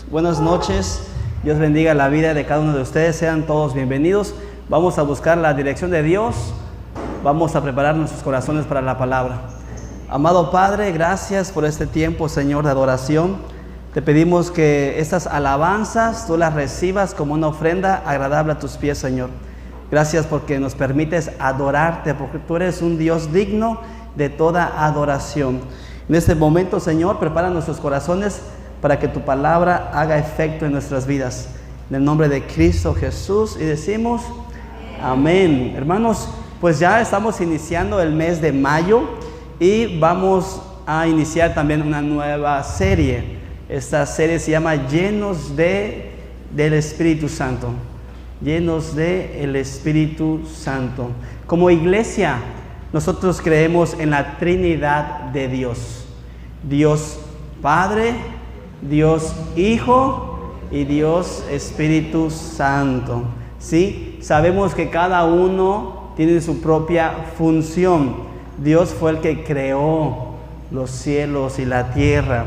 Buenas noches. Dios bendiga la vida de cada uno de ustedes. Sean todos bienvenidos. Vamos a buscar la dirección de Dios. Vamos a preparar nuestros corazones para la palabra. Amado Padre, gracias por este tiempo, Señor, de adoración. Te pedimos que estas alabanzas tú las recibas como una ofrenda agradable a tus pies, Señor. Gracias porque nos permites adorarte, porque tú eres un Dios digno de toda adoración. En este momento, Señor, prepara nuestros corazones para que tu palabra haga efecto en nuestras vidas. En el nombre de Cristo Jesús, y decimos amén. Hermanos, pues ya estamos iniciando el mes de mayo y vamos a iniciar también una nueva serie. Esta serie se llama Llenos del Espíritu Santo. Llenos del Espíritu Santo. Como iglesia, nosotros creemos en la Trinidad de Dios. Dios Padre, Dios Hijo y Dios Espíritu Santo. ¿Sí? Sabemos que cada uno tiene su propia función. Dios fue el que creó los cielos y la tierra.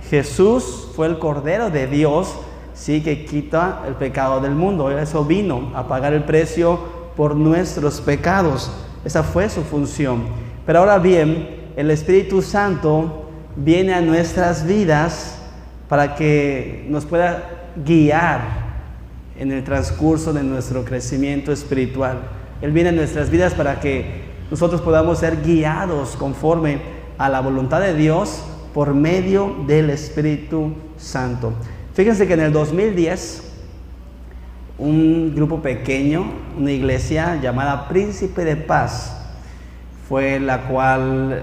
Jesús fue el Cordero de Dios, sí, que quita el pecado del mundo. Eso vino a pagar el precio por nuestros pecados. Esa fue su función. Pero ahora bien, el Espíritu Santo viene a nuestras vidas para que nos pueda guiar en el transcurso de nuestro crecimiento espiritual. Él viene a nuestras vidas para que nosotros podamos ser guiados conforme a la voluntad de Dios por medio del Espíritu Santo. Fíjense que en el 2010, un grupo pequeño, una iglesia llamada Príncipe de Paz, fue la cual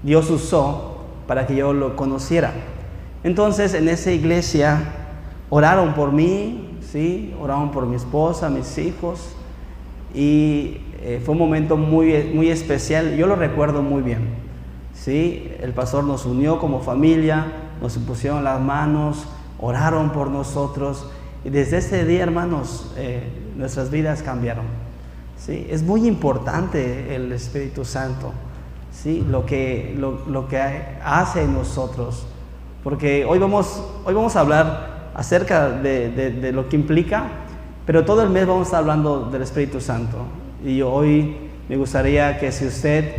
Dios usó para que yo lo conociera. Entonces, en esa iglesia oraron por mí, ¿sí? Oraron por mi esposa, mis hijos, y fue un momento muy especial. Yo lo recuerdo muy bien, ¿sí? El pastor nos unió como familia, nos pusieron las manos, oraron por nosotros, y desde ese día, hermanos, nuestras vidas cambiaron, ¿sí? Es muy importante el Espíritu Santo, ¿sí? Lo que hace en nosotros, porque hoy vamos a hablar acerca de lo que implica, pero todo el mes vamos a estar hablando del Espíritu Santo. Y hoy me gustaría que, si usted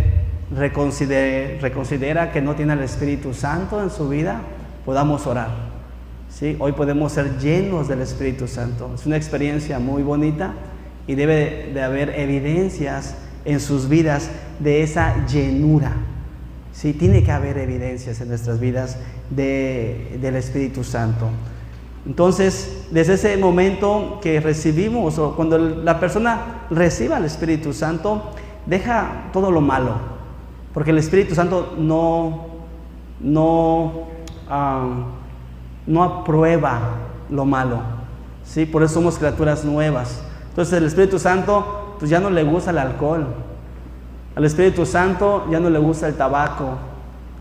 reconsidera que no tiene el Espíritu Santo en su vida, podamos orar, ¿sí? Hoy podemos ser llenos del Espíritu Santo. Es una experiencia muy bonita y debe de haber evidencias en sus vidas de esa llenura, ¿sí? Tiene que haber evidencias en nuestras vidas del Espíritu Santo. Entonces, desde ese momento que recibimos, o cuando la persona reciba el Espíritu Santo, deja todo lo malo, porque el Espíritu Santo no aprueba lo malo, ¿sí? Por eso somos criaturas nuevas. Entonces, el Espíritu Santo pues ya no le gusta el alcohol, al Espíritu Santo ya no le gusta el tabaco,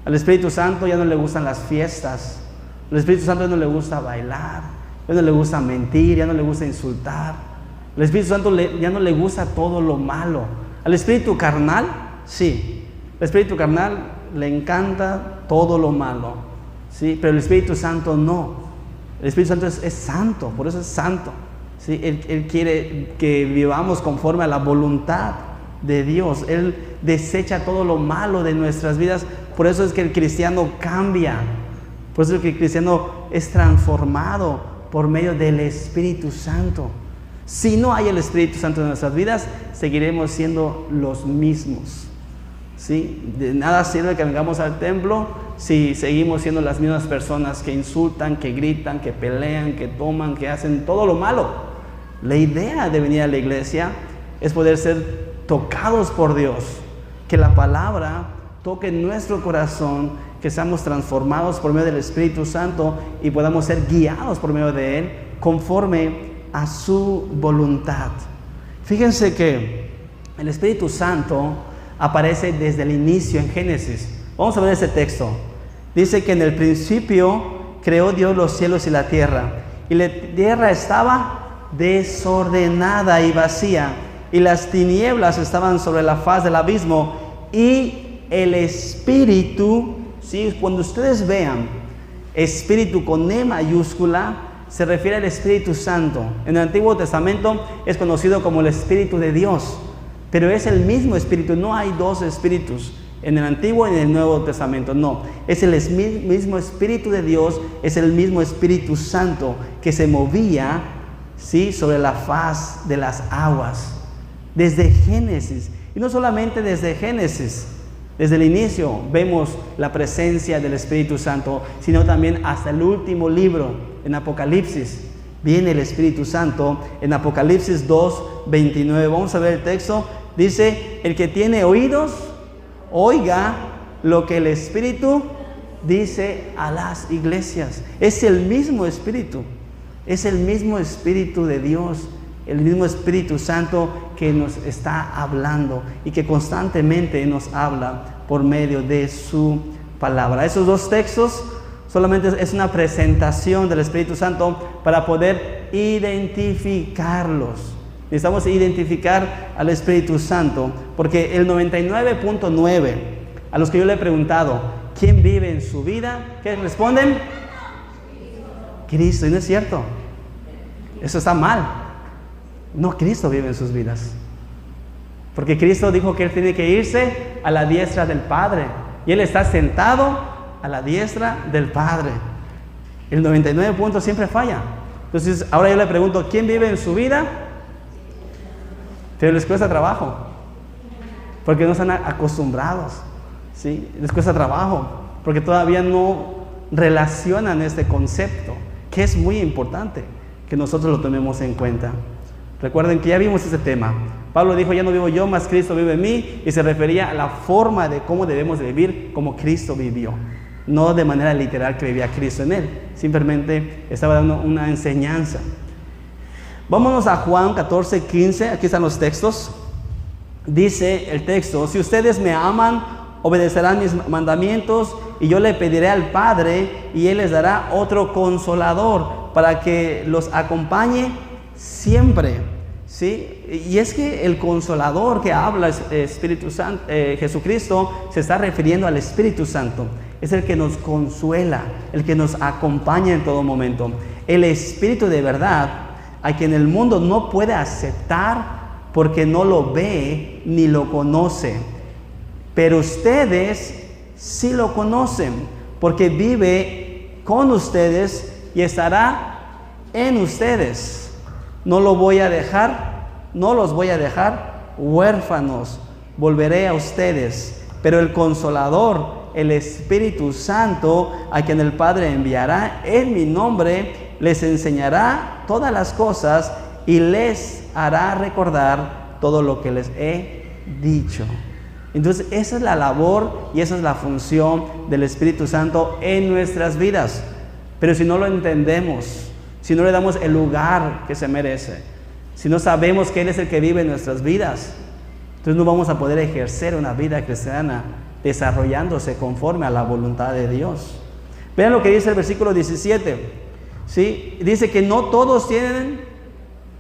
al Espíritu Santo ya no le gustan las fiestas, al Espíritu Santo ya no le gusta bailar, ya no le gusta mentir, ya no le gusta insultar. Al Espíritu Santo ya no le gusta todo lo malo. Al espíritu carnal, sí, el espíritu carnal le encanta todo lo malo, ¿sí? Pero el Espíritu Santo no. El Espíritu Santo es santo, por eso es santo, ¿sí? Él quiere que vivamos conforme a la voluntad de Dios. Él desecha todo lo malo de nuestras vidas. Por eso es que el cristiano cambia. Por eso es que el cristiano es transformado por medio del Espíritu Santo. Si no hay el Espíritu Santo en nuestras vidas, seguiremos siendo los mismos, ¿sí? De nada sirve que vengamos al templo si seguimos siendo las mismas personas que insultan, que gritan, que pelean, que toman, que hacen todo lo malo. La idea de venir a la iglesia es poder ser tocados por Dios, que la palabra toque nuestro corazón, que seamos transformados por medio del Espíritu Santo y podamos ser guiados por medio de Él conforme a su voluntad. Fíjense que el Espíritu Santo aparece desde el inicio en Génesis. Vamos a ver ese texto. Dice que en el principio creó Dios los cielos y la tierra, y la tierra estaba desordenada y vacía, y las tinieblas estaban sobre la faz del abismo, y el Espíritu, ¿sí? Cuando ustedes vean Espíritu con E mayúscula se refiere al Espíritu Santo. En el Antiguo Testamento es conocido como el Espíritu de Dios, pero es el mismo Espíritu. No hay dos espíritus en el Antiguo y en el Nuevo Testamento, no. Es el mismo Espíritu de Dios, es el mismo Espíritu Santo que se movía, ¿sí?, sobre la faz de las aguas desde Génesis. Y no solamente desde Génesis, desde el inicio vemos la presencia del Espíritu Santo, sino también hasta el último libro, en Apocalipsis, viene el Espíritu Santo. En Apocalipsis 2:29, vamos a ver el texto, dice: el que tiene oídos, oiga lo que el Espíritu dice a las iglesias. Es el mismo Espíritu, es el mismo Espíritu de Dios, el mismo Espíritu Santo que nos está hablando y que constantemente nos habla por medio de su palabra. Esos dos textos solamente es una presentación del Espíritu Santo para poder identificarlos. Necesitamos identificar al Espíritu Santo, porque el 99.9 a los que yo le he preguntado, ¿quién vive en su vida? ¿Qué responden? Cristo. Y no es cierto. Eso está mal. No, Cristo vive en sus vidas. Porque Cristo dijo que Él tiene que irse a la diestra del Padre. Y Él está sentado a la diestra del Padre. El 99 siempre falla. Entonces, ahora yo le pregunto, ¿quién vive en su vida? Pero les cuesta trabajo. Porque no están acostumbrados. ¿Sí? Les cuesta trabajo. Porque todavía no relacionan este concepto, que es muy importante que nosotros lo tomemos en cuenta. Recuerden que ya vimos ese tema. Pablo dijo: ya no vivo yo, mas Cristo vive en mí, y se refería a la forma de cómo debemos de vivir como Cristo vivió, no de manera literal que vivía Cristo en él, simplemente estaba dando una enseñanza. Vámonos a Juan 14:15, aquí están los textos. Dice el texto: si ustedes me aman, obedecerán mis mandamientos, y yo le pediré al Padre, y Él les dará otro consolador, para que los acompañe siempre. ¿Sí? Y es que el consolador que habla Espíritu Santo, Jesucristo, se está refiriendo al Espíritu Santo. Es el que nos consuela, el que nos acompaña en todo momento. El Espíritu de verdad, a quien el mundo no puede aceptar porque no lo ve ni lo conoce. Pero ustedes sí lo conocen, porque vive con ustedes y estará en ustedes. No los voy a dejar huérfanos, volveré a ustedes. Pero el Consolador, el Espíritu Santo, a quien el Padre enviará en mi nombre, les enseñará todas las cosas y les hará recordar todo lo que les he dicho. Entonces, esa es la labor y esa es la función del Espíritu Santo en nuestras vidas. Pero si no lo entendemos, si no le damos el lugar que se merece, si no sabemos que Él es el que vive en nuestras vidas, entonces no vamos a poder ejercer una vida cristiana desarrollándose conforme a la voluntad de Dios. Vean lo que dice el versículo 17. ¿Sí? Dice que no todos tienen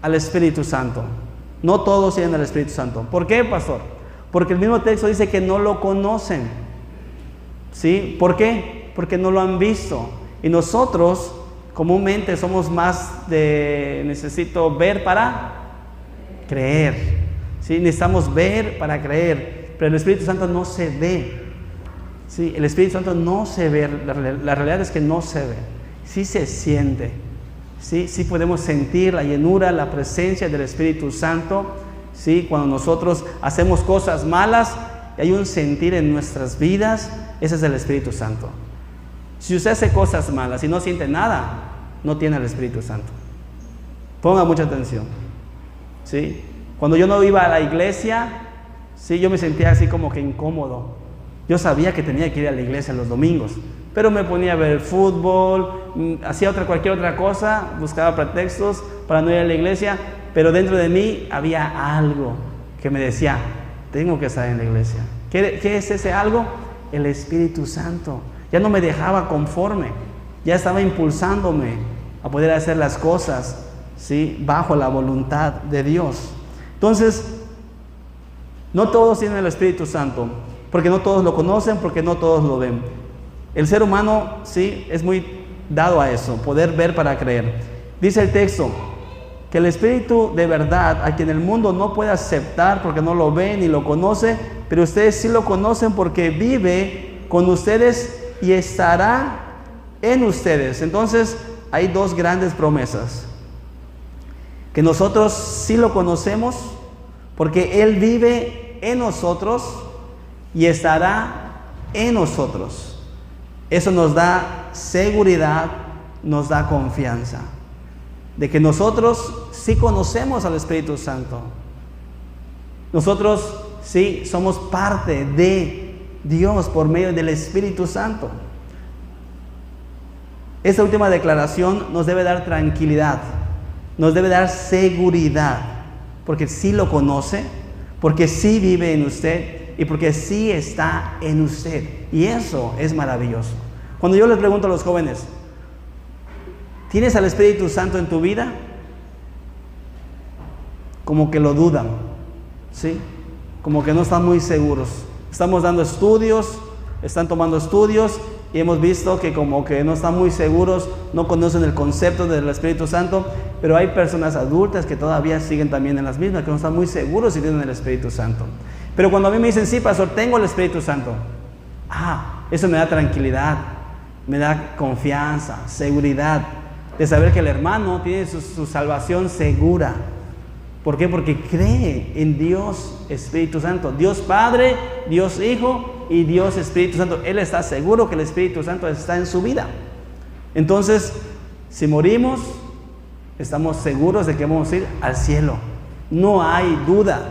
al Espíritu Santo. No todos tienen al Espíritu Santo. ¿Por qué, pastor? Porque el mismo texto dice que no lo conocen. ¿Sí? ¿Por qué? Porque no lo han visto. Y nosotros comúnmente somos más de necesito ver para creer. ¿Sí? Necesitamos ver para creer. Pero el Espíritu Santo no se ve. ¿Sí? El Espíritu Santo no se ve. La realidad es que no se ve. Sí se siente. ¿Sí? Sí podemos sentir la llenura, la presencia del Espíritu Santo. ¿Sí? Cuando nosotros hacemos cosas malas, hay un sentir en nuestras vidas. Ese es el Espíritu Santo. Si usted hace cosas malas y no siente nada, no tiene el Espíritu Santo. Ponga mucha atención. ¿Sí? Cuando yo no iba a la iglesia, ¿sí?, yo me sentía así como que incómodo. Yo sabía que tenía que ir a la iglesia los domingos, pero me ponía a ver el fútbol, hacía cualquier otra cosa, buscaba pretextos para no ir a la iglesia, pero dentro de mí había algo que me decía: tengo que estar en la iglesia. ¿Qué es ese algo? El Espíritu Santo. Ya no me dejaba conforme, ya estaba impulsándome a poder hacer las cosas, ¿sí?, bajo la voluntad de Dios. Entonces, no todos tienen el Espíritu Santo, porque no todos lo conocen, porque no todos lo ven. El ser humano, sí, es muy dado a eso, poder ver para creer. Dice el texto que el Espíritu de verdad, a quien el mundo no puede aceptar porque no lo ve ni lo conoce, pero ustedes sí lo conocen porque vive con ustedes y estará en ustedes. Entonces hay dos grandes promesas: que nosotros sí lo conocemos porque Él vive en nosotros y estará en nosotros. Eso nos da seguridad, nos da confianza de que nosotros sí conocemos al Espíritu Santo. Nosotros sí somos parte de Dios por medio del Espíritu Santo. Esta última declaración nos debe dar tranquilidad, nos debe dar seguridad, porque sí lo conoce, porque sí vive en usted y porque sí está en usted. Y eso es maravilloso. Cuando yo les pregunto a los jóvenes, ¿tienes al Espíritu Santo en tu vida? Como que lo dudan, ¿sí? Como que no están muy seguros. Estamos dando estudios, están tomando estudios y hemos visto que como que no están muy seguros, no conocen el concepto del Espíritu Santo, pero hay personas adultas que todavía siguen también en las mismas, que no están muy seguros si tienen el Espíritu Santo. Pero cuando a mí me dicen, sí, pastor, tengo el Espíritu Santo, eso me da tranquilidad, me da confianza, seguridad, de saber que el hermano tiene su salvación segura. ¿Por qué? Porque cree en Dios Espíritu Santo. Dios Padre, Dios Hijo y Dios Espíritu Santo. Él está seguro que el Espíritu Santo está en su vida. Entonces, si morimos, estamos seguros de que vamos a ir al cielo. No hay duda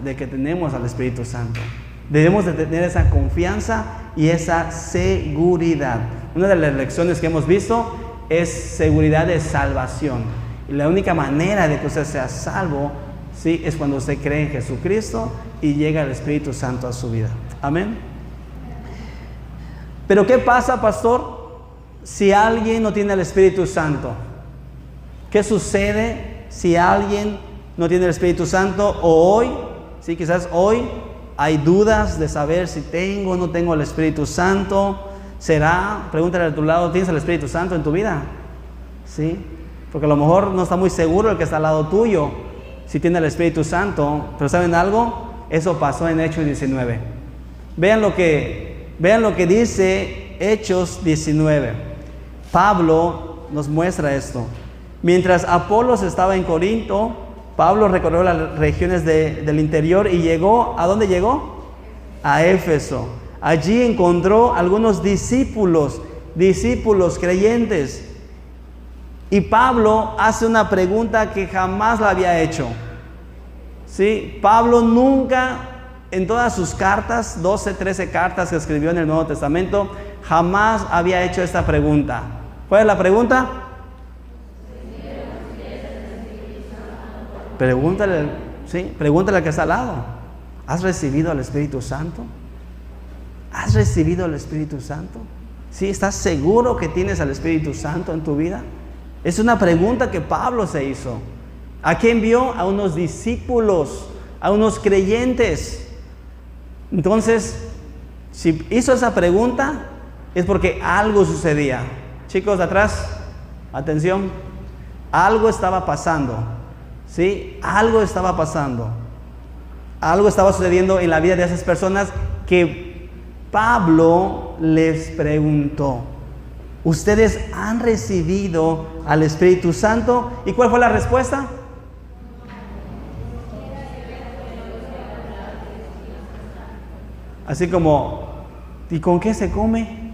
de que tenemos al Espíritu Santo. Debemos de tener esa confianza y esa seguridad. Una de las lecciones que hemos visto es seguridad de salvación. Y la única manera de que usted sea salvo, ¿sí?, es cuando usted cree en Jesucristo y llega el Espíritu Santo a su vida. Amén. Pero ¿qué pasa, pastor, si alguien no tiene el Espíritu Santo? ¿Qué sucede si alguien no tiene el Espíritu Santo? O hoy, sí, quizás hoy hay dudas de saber si tengo o no tengo el Espíritu Santo. ¿Será? Pregúntale a tu lado, ¿tienes el Espíritu Santo en tu vida? ¿Sí? Porque a lo mejor no está muy seguro el que está al lado tuyo si tiene el Espíritu Santo. Pero ¿saben algo? Eso pasó en Hechos 19. Vean lo que dice Hechos 19. Pablo nos muestra esto. Mientras Apolos estaba en Corinto, Pablo recorrió las regiones del interior y llegó, ¿a dónde llegó? A Éfeso. Allí encontró algunos discípulos creyentes. Y Pablo hace una pregunta que jamás la había hecho. ¿Sí? Pablo nunca, en todas sus cartas, 12, 13 cartas que escribió en el Nuevo Testamento, jamás había hecho esta pregunta. ¿Cuál es la pregunta? Pregúntale al que está al lado. ¿Has recibido al Espíritu Santo? ¿Has recibido al Espíritu Santo? ¿Sí? ¿Estás seguro que tienes al Espíritu Santo en tu vida? Es una pregunta que Pablo se hizo. ¿A quién vio? A unos discípulos, a unos creyentes. Entonces, si hizo esa pregunta, es porque algo sucedía. Chicos de atrás, atención. Algo estaba pasando. ¿Sí? Algo estaba pasando. Algo estaba sucediendo en la vida de esas personas que Pablo les preguntó. ¿Ustedes han recibido al Espíritu Santo? ¿Y cuál fue la respuesta? Así como, ¿y con qué se come?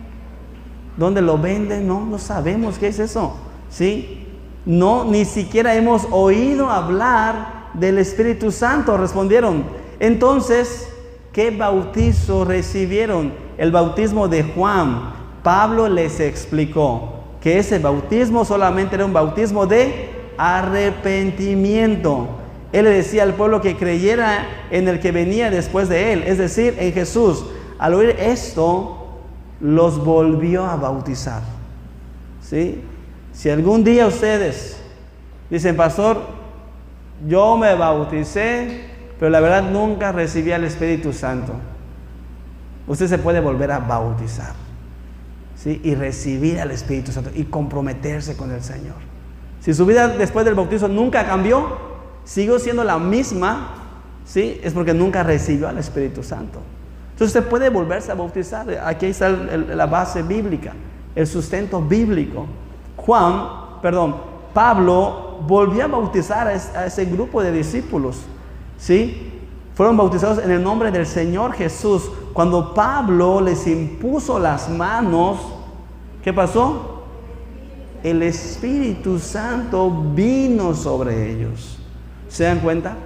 ¿Dónde lo venden? No sabemos qué es eso. ¿Sí? No, ni siquiera hemos oído hablar del Espíritu Santo, respondieron. Entonces, ¿qué bautizo recibieron? El bautismo de Juan. Pablo les explicó que ese bautismo solamente era un bautismo de arrepentimiento. Él le decía al pueblo que creyera en el que venía después de él, es decir, en Jesús. Al oír esto, los volvió a bautizar. ¿Sí? Si algún día ustedes dicen, pastor, yo me bauticé, pero la verdad nunca recibí al Espíritu Santo, usted se puede volver a bautizar. ¿sí? Y recibir al Espíritu Santo y comprometerse con el Señor. Si su vida después del bautizo nunca cambió, siguió siendo la misma, ¿sí? Es porque nunca recibió al Espíritu Santo. Entonces usted puede volverse a bautizar. Aquí está la base bíblica, el sustento bíblico. Pablo volvió a bautizar a ese grupo de discípulos, ¿sí? Fueron bautizados en el nombre del Señor Jesús. Cuando Pablo les impuso las manos, ¿qué pasó? El Espíritu Santo vino sobre ellos. ¿Se dan cuenta?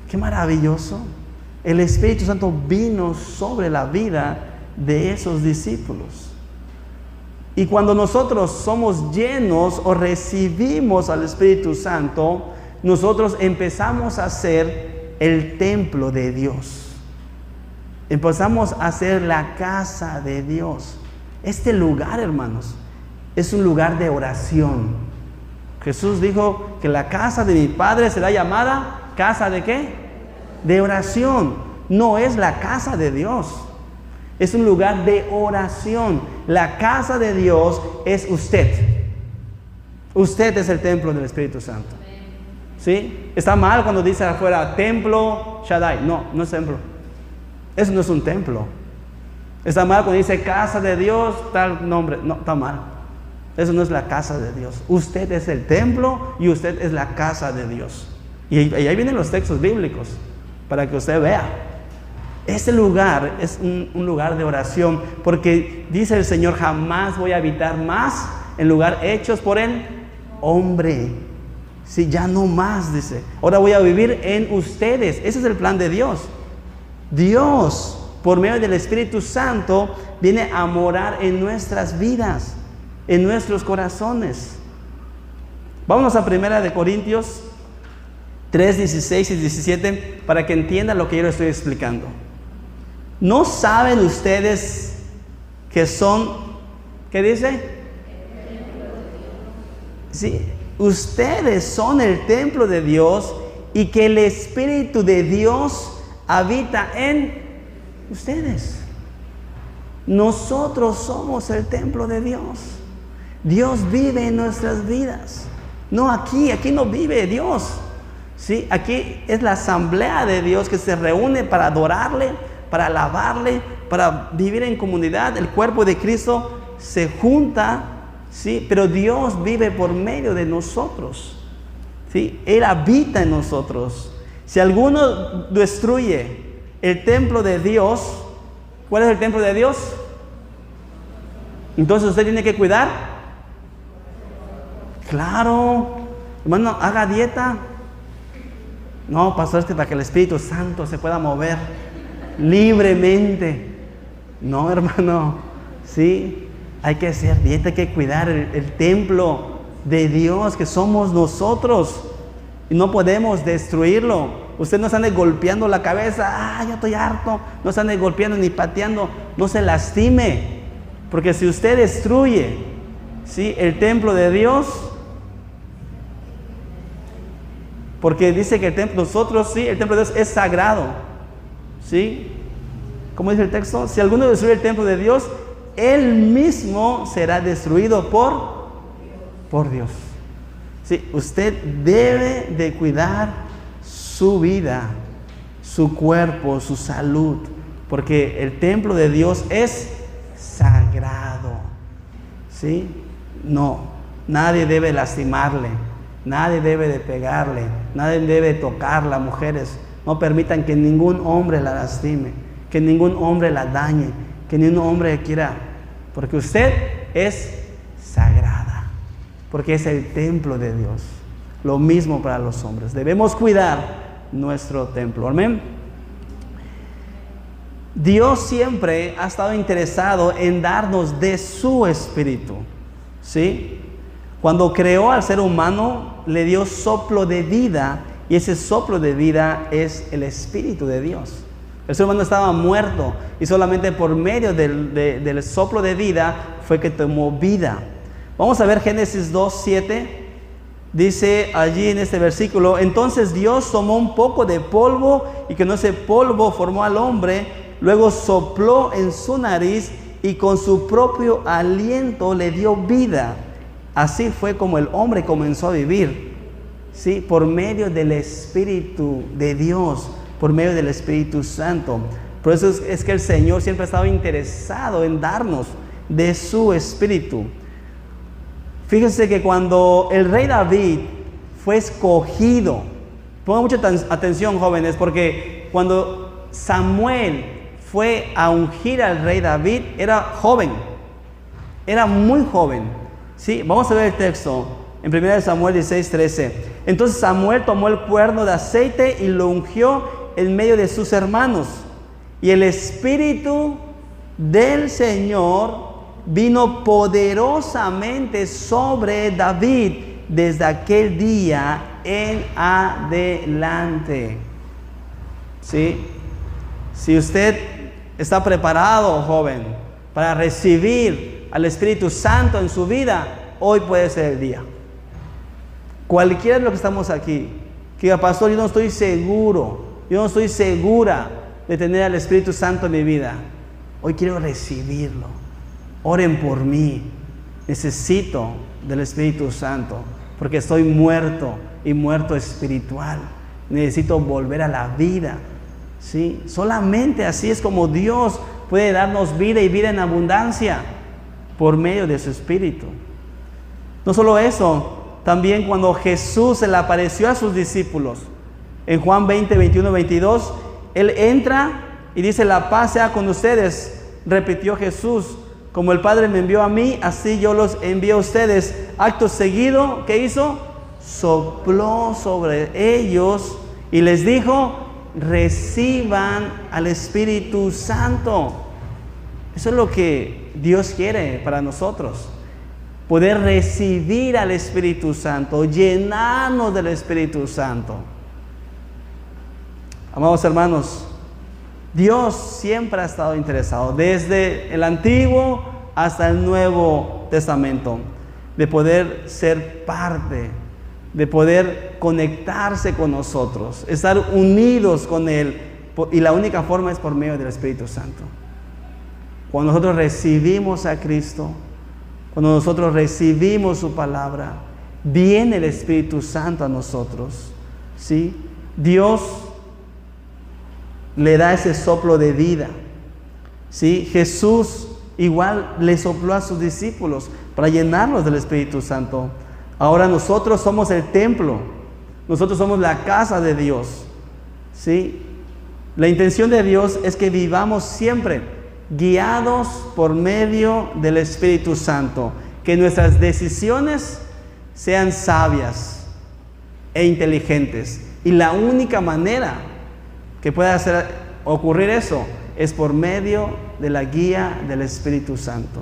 ¡Qué maravilloso! El Espíritu Santo vino sobre la vida de esos discípulos. Y cuando nosotros somos llenos o recibimos al Espíritu Santo, nosotros empezamos a ser el templo de Dios. Empezamos a ser la casa de Dios. Este lugar, hermanos, es un lugar de oración. Jesús dijo que la casa de mi Padre será llamada casa de ¿qué? De oración. No es la casa de Dios. Es un lugar de oración. La casa de Dios es usted. Usted es el templo del Espíritu Santo. ¿Sí? Está mal cuando dice afuera templo Shaddai. No, no es templo. Eso no es un templo. Está mal cuando dice casa de Dios, tal nombre. No, está mal. Eso no es la casa de Dios. Usted es el templo y usted es la casa de Dios. Y ahí vienen los textos bíblicos para que usted vea. Este lugar es un lugar de oración, porque dice el Señor, jamás voy a habitar más en lugar hechos por el hombre. Sí, ya no más, dice. Ahora voy a vivir en ustedes. Ese es el plan de Dios. Dios, por medio del Espíritu Santo, viene a morar en nuestras vidas, en nuestros corazones. Vámonos a 1 Corintios 3, 16 y 17 para que entiendan lo que yo les estoy explicando. ¿No saben ustedes que son, qué dice? Sí, ustedes son el templo de Dios y que el Espíritu de Dios habita en ustedes. Nosotros somos el templo de Dios. Dios vive en nuestras vidas. No aquí no vive Dios. ¿Sí? Aquí es la asamblea de Dios que se reúne para adorarle, para alabarle, para vivir en comunidad. El cuerpo de Cristo se junta, ¿sí? Pero Dios vive por medio de nosotros, ¿sí? Él habita en nosotros. Si alguno destruye el templo de Dios, ¿cuál es el templo de Dios? Entonces usted tiene que cuidar. Claro, hermano, haga dieta. No, pastor, es que para que el Espíritu Santo se pueda mover libremente. No, hermano, sí, hay que hacer dieta, hay que cuidar el templo de Dios que somos nosotros. Y no podemos destruirlo. Usted no se ande golpeando la cabeza. Ya estoy harto. No se ande golpeando ni pateando. No se lastime. Porque si usted destruye, ¿sí?, el templo de Dios, porque dice que el templo, nosotros, sí, el templo de Dios es sagrado, ¿sí? ¿Cómo dice el texto? Si alguno destruye el templo de Dios, él mismo será destruido por Dios. Sí, usted debe de cuidar su vida, su cuerpo, su salud, porque el templo de Dios es sagrado, ¿sí? No, nadie debe lastimarle, nadie debe de pegarle, nadie debe de tocarla, mujeres. No permitan que ningún hombre la lastime, que ningún hombre la dañe, que ningún hombre quiera, porque usted es sagrada, porque es el templo de Dios. Lo mismo para los hombres. Debemos cuidar nuestro templo. Amén. Dios siempre ha estado interesado en darnos de su espíritu, ¿sí? Cuando creó al ser humano, le dio soplo de vida, y ese soplo de vida es el Espíritu de Dios. El ser humano estaba muerto, y solamente por medio del soplo de vida fue que tomó vida. Vamos a ver Génesis 2:7. Dice allí en este versículo: entonces Dios tomó un poco de polvo, y con ese polvo formó al hombre. Luego sopló en su nariz y con su propio aliento le dio vida. Así fue como el hombre comenzó a vivir, ¿sí? Por medio del Espíritu de Dios, por medio del Espíritu Santo. Por eso es que el Señor siempre ha estado interesado en darnos de su Espíritu. Fíjense que cuando el rey David fue escogido, pongan mucha atención, jóvenes, porque cuando Samuel fue a ungir al rey David, era joven, era muy joven, ¿sí? Vamos a ver el texto en 1 Samuel 16:13. Entonces Samuel tomó el cuerno de aceite y lo ungió en medio de sus hermanos, y el Espíritu del Señor vino poderosamente sobre David desde aquel día en adelante. ¿Sí? Si usted está preparado, joven, para recibir al Espíritu Santo en su vida, hoy puede ser el día. Cualquiera de los que estamos aquí, que diga, pastor, yo no estoy seguro, yo no estoy segura de tener al Espíritu Santo en mi vida. Hoy quiero recibirlo. Oren por mí. Necesito del Espíritu Santo, porque estoy muerto y muerto espiritual. Necesito volver a la vida, ¿sí? Solamente así es como Dios puede darnos vida y vida en abundancia por medio de su Espíritu. No solo eso, también cuando Jesús se le apareció a sus discípulos, en Juan 20, 21, 22, Él entra y dice, la paz sea con ustedes. Repitió Jesús, como el Padre me envió a mí, así yo los envío a ustedes. Acto seguido, ¿qué hizo? Sopló sobre ellos y les dijo, reciban al Espíritu Santo. Eso es lo que Dios quiere para nosotros. Poder recibir al Espíritu Santo, llenarnos del Espíritu Santo. Amados hermanos, Dios siempre ha estado interesado, desde el Antiguo hasta el Nuevo Testamento, de poder ser parte, de poder conectarse con nosotros, estar unidos con Él, y la única forma es por medio del Espíritu Santo. Cuando nosotros recibimos a Cristo, cuando nosotros recibimos su palabra, viene el Espíritu Santo a nosotros, ¿sí? Dios le da ese soplo de vida, ¿sí? Jesús igual le sopló a sus discípulos para llenarlos del Espíritu Santo. Ahora nosotros somos el templo, nosotros somos la casa de Dios, ¿sí? La intención de Dios es que vivamos siempre guiados por medio del Espíritu Santo, que nuestras decisiones sean sabias e inteligentes, y la única manera que pueda ocurrir eso es por medio de la guía del Espíritu Santo.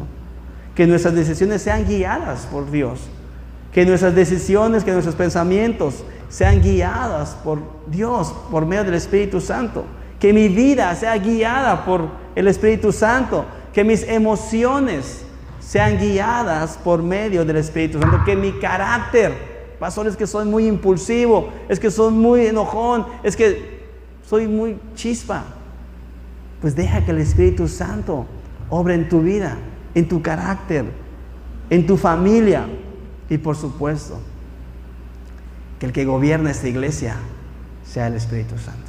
Que nuestras decisiones sean guiadas por Dios, que nuestras decisiones, que nuestros pensamientos sean guiadas por Dios, por medio del Espíritu Santo. Que mi vida sea guiada por el Espíritu Santo, que mis emociones sean guiadas por medio del Espíritu Santo, que mi carácter, pastor, es que soy muy impulsivo, es que soy muy enojón, es que soy muy chispa. Pues deja que el Espíritu Santo obre en tu vida, en tu carácter, en tu familia, y por supuesto, que el que gobierna esta iglesia sea el Espíritu Santo.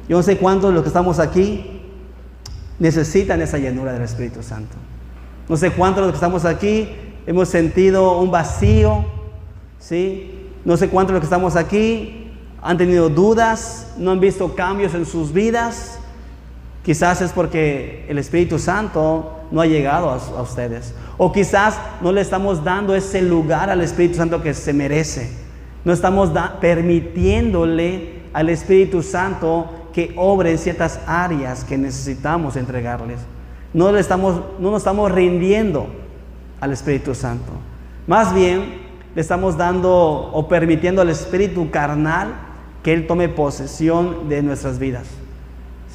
Yo no sé cuántos de los que estamos aquí necesitan esa llenura del Espíritu Santo. No sé cuántos de los que estamos aquí hemos sentido un vacío, ¿sí? No sé cuántos de los que estamos aquí han tenido dudas, no han visto cambios en sus vidas. Quizás es porque el Espíritu Santo no ha llegado a ustedes. O quizás no le estamos dando ese lugar al Espíritu Santo que se merece. No estamos permitiéndole al Espíritu Santo que obre en ciertas áreas que necesitamos entregarles. No nos estamos rindiendo al Espíritu Santo. Más bien, le estamos dando o permitiendo al espíritu carnal que Él tome posesión de nuestras vidas,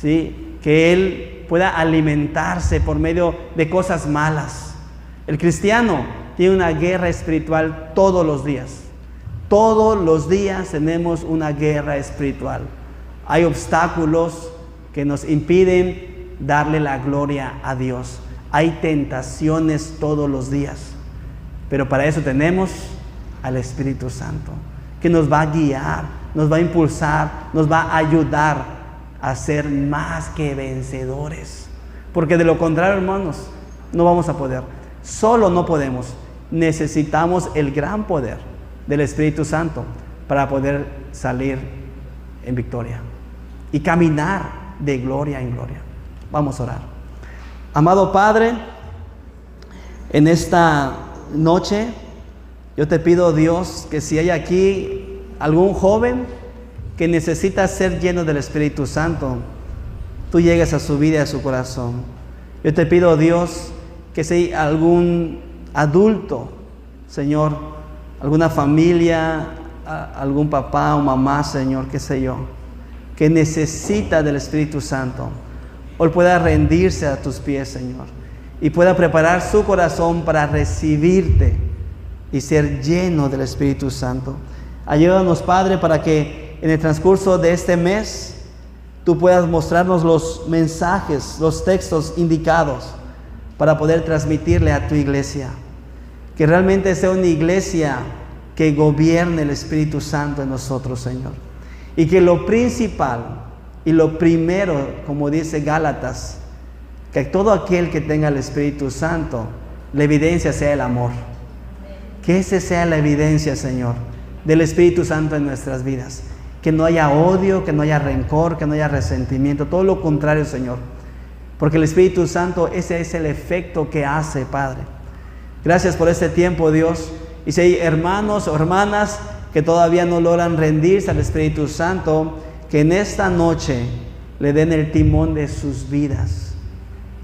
¿sí? Que Él pueda alimentarse por medio de cosas malas. El cristiano tiene una guerra espiritual todos los días. Todos los días tenemos una guerra espiritual. Hay obstáculos que nos impiden darle la gloria a Dios. Hay tentaciones todos los días, pero para eso tenemos al Espíritu Santo, que nos va a guiar, nos va a impulsar, nos va a ayudar a ser más que vencedores. Porque de lo contrario, hermanos, no vamos a poder. Solo no podemos. Necesitamos el gran poder del Espíritu Santo para poder salir en victoria y caminar de gloria en gloria. Vamos a orar. Amado Padre, en esta noche yo te pido, Dios, que si hay aquí algún joven que necesita ser lleno del Espíritu Santo, tú llegues a su vida y a su corazón. Yo te pido, Dios, que si hay algún adulto, Señor, alguna familia, algún papá o mamá, Señor, qué sé yo, que necesita del Espíritu Santo, hoy pueda rendirse a tus pies, Señor, y pueda preparar su corazón para recibirte y ser lleno del Espíritu Santo. Ayúdanos, Padre, para que en el transcurso de este mes tú puedas mostrarnos los mensajes, los textos indicados para poder transmitirle a tu iglesia. Que realmente sea una iglesia que gobierne el Espíritu Santo en nosotros, Señor. Y que lo principal y lo primero, como dice Gálatas, que todo aquel que tenga el Espíritu Santo, la evidencia sea el amor. Que esa sea la evidencia, Señor, del Espíritu Santo en nuestras vidas. Que no haya odio, que no haya rencor, que no haya resentimiento. Todo lo contrario, Señor. Porque el Espíritu Santo, ese es el efecto que hace, Padre. Gracias por este tiempo, Dios. Y si hay hermanos o hermanas que todavía no logran rendirse al Espíritu Santo, que en esta noche le den el timón de sus vidas.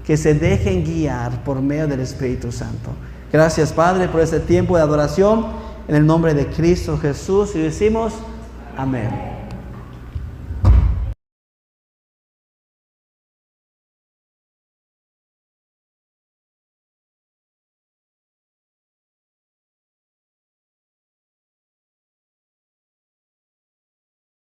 Que se dejen guiar por medio del Espíritu Santo. Gracias, Padre, por este tiempo de adoración. En el nombre de Cristo Jesús. Y decimos amén.